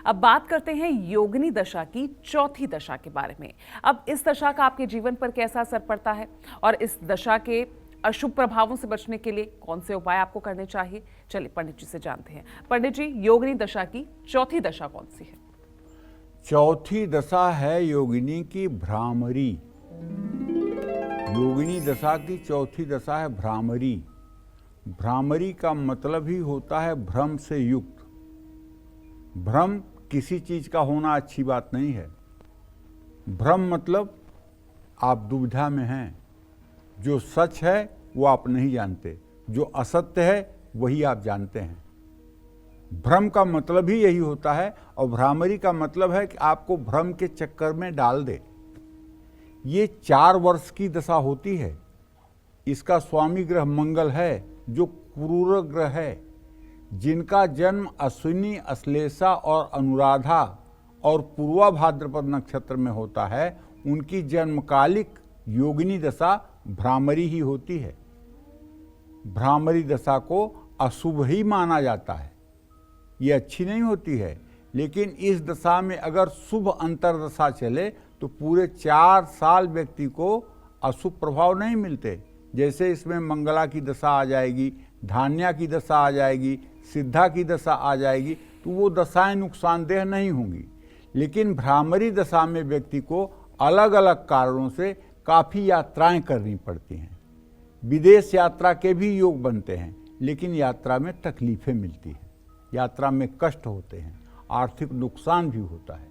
अब बात करते हैं योगिनी दशा की चौथी दशा के बारे में। अब इस दशा का आपके जीवन पर कैसा असर पड़ता है और इस दशा के अशुभ प्रभावों से बचने के लिए कौन से उपाय आपको करने चाहिए, चलिए पंडित जी से जानते हैं। पंडित जी, योगिनी दशा की चौथी दशा कौन सी है? चौथी दशा है योगिनी की भ्रामरी। योगिनी दशा की चौथी दशा है भ्रामरी। भ्रामरी का मतलब ही होता है भ्रम से युक्त। भ्रम किसी चीज का होना अच्छी बात नहीं है। भ्रम मतलब आप दुविधा में हैं। जो सच है वो आप नहीं जानते, जो असत्य है वही आप जानते हैं। भ्रम का मतलब ही यही होता है, और भ्रामरी का मतलब है कि आपको भ्रम के चक्कर में डाल दे। ये 4 वर्ष की दशा होती है। इसका स्वामी ग्रह मंगल है, जो क्रूर ग्रह है। जिनका जन्म अश्विनी, अश्लेषा और अनुराधा और पूर्वा भाद्रपद नक्षत्र में होता है, उनकी जन्मकालिक योगिनी दशा भ्रामरी ही होती है। भ्रामरी दशा को अशुभ ही माना जाता है, ये अच्छी नहीं होती है। लेकिन इस दशा में अगर शुभ अंतरदशा चले तो पूरे 4 साल व्यक्ति को अशुभ प्रभाव नहीं मिलते। जैसे इसमें मंगला की दशा आ जाएगी, धान्या की दशा आ जाएगी, सिद्धा की दशा आ जाएगी, तो वो दशाएं नुकसानदेह नहीं होंगी। लेकिन भ्रामरी दशा में व्यक्ति को अलग अलग कारणों से काफ़ी यात्राएं करनी पड़ती हैं। विदेश यात्रा के भी योग बनते हैं, लेकिन यात्रा में तकलीफें मिलती हैं, यात्रा में कष्ट होते हैं, आर्थिक नुकसान भी होता है।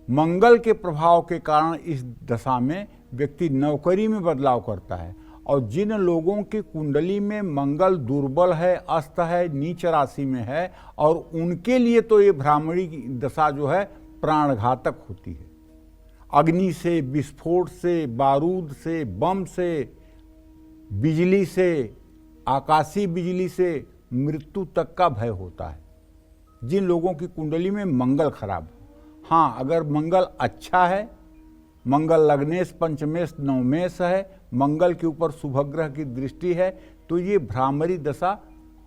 मंगल के प्रभाव के कारण इस दशा में व्यक्ति नौकरी में बदलाव करता है। और जिन लोगों की कुंडली में मंगल दुर्बल है, अस्त है, नीच राशि में है, और उनके लिए तो ये भ्रामरी की दशा जो है प्राणघातक होती है। अग्नि से, विस्फोट से, बारूद से, बम से, बिजली से, आकाशीय बिजली से मृत्यु तक का भय होता है जिन लोगों की कुंडली में मंगल खराब हो। हाँ, अगर मंगल अच्छा है, मंगल लग्नेश, पंचमेश, नवमेश है, मंगल के ऊपर शुभग्रह की दृष्टि है, तो ये भ्रामरी दशा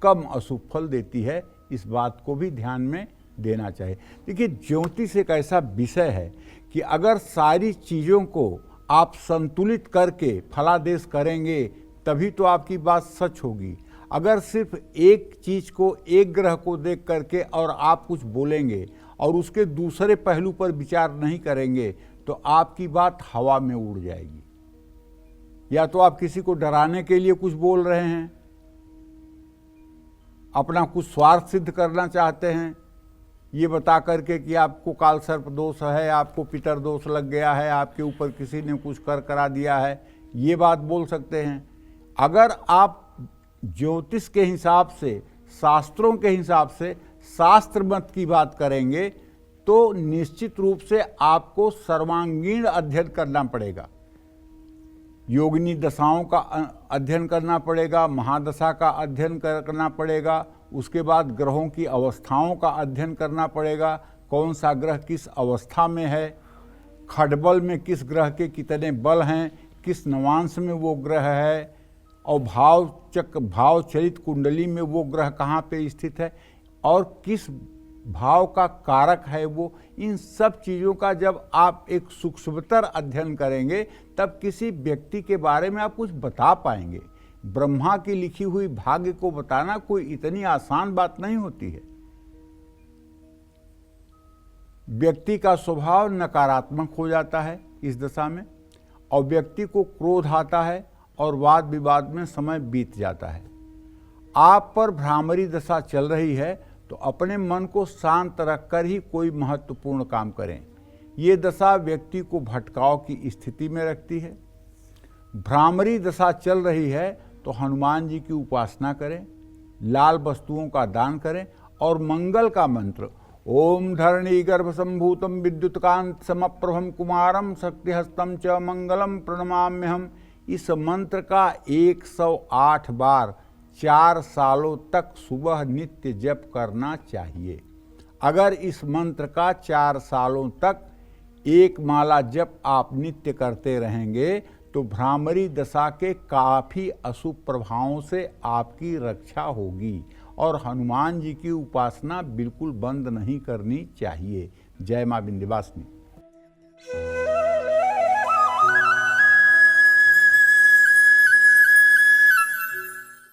कम अशुभ फल देती है। इस बात को भी ध्यान में देना चाहिए। देखिए, ज्योतिष एक ऐसा विषय है कि अगर सारी चीज़ों को आप संतुलित करके फलादेश करेंगे तभी तो आपकी बात सच होगी। अगर सिर्फ एक चीज को, एक ग्रह को देख करके और आप कुछ बोलेंगे और उसके दूसरे पहलू पर विचार नहीं करेंगे तो आपकी बात हवा में उड़ जाएगी। या तो आप किसी को डराने के लिए कुछ बोल रहे हैं, अपना कुछ स्वार्थ सिद्ध करना चाहते हैं, ये बता करके कि आपको काल सर्प दोष है, आपको पितर दोष लग गया है, आपके ऊपर किसी ने कुछ कर करा दिया है, ये बात बोल सकते हैं। अगर आप ज्योतिष के हिसाब से, शास्त्रों के हिसाब से, शास्त्र मत की बात करेंगे तो निश्चित रूप से आपको सर्वांगीण अध्ययन करना पड़ेगा। योगिनी दशाओं का अध्ययन करना पड़ेगा, महादशा का अध्ययन करना पड़ेगा, उसके बाद ग्रहों की अवस्थाओं का अध्ययन करना पड़ेगा। कौन सा ग्रह किस अवस्था में है, खडबल में किस ग्रह के कितने बल हैं, किस नवांश में वो ग्रह है, और भाव चलित कुंडली में वो ग्रह कहाँ पे स्थित है और किस भाव का कारक है वो। इन सब चीज़ों का जब आप एक सूक्ष्मतर अध्ययन करेंगे तब किसी व्यक्ति के बारे में आप कुछ बता पाएंगे। ब्रह्मा की लिखी हुई भाग्य को बताना कोई इतनी आसान बात नहीं होती है। व्यक्ति का स्वभाव नकारात्मक हो जाता है इस दशा में, और व्यक्ति को क्रोध आता है और वाद विवाद में समय बीत जाता है। आप पर भ्रामरी दशा चल रही है तो अपने मन को शांत रखकर ही कोई महत्वपूर्ण काम करें। ये दशा व्यक्ति को भटकाव की स्थिति में रखती है। भ्रामरी दशा चल रही है तो हनुमान जी की उपासना करें, लाल वस्तुओं का दान करें और मंगल का मंत्र ओम धरणी गर्भ संभूतम विद्युतकांत समप्रभम कुमारम शक्तिहस्तम च मंगलम प्रणमाम्यहम, इस मंत्र का 108 बार 4 सालों तक सुबह नित्य जप करना चाहिए। अगर इस मंत्र का 4 सालों तक एक माला जप आप नित्य करते रहेंगे तो भ्रामरी दशा के काफ़ी अशुभ प्रभावों से आपकी रक्षा होगी और हनुमान जी की उपासना बिल्कुल बंद नहीं करनी चाहिए। जय मां विंध्यवासिनी।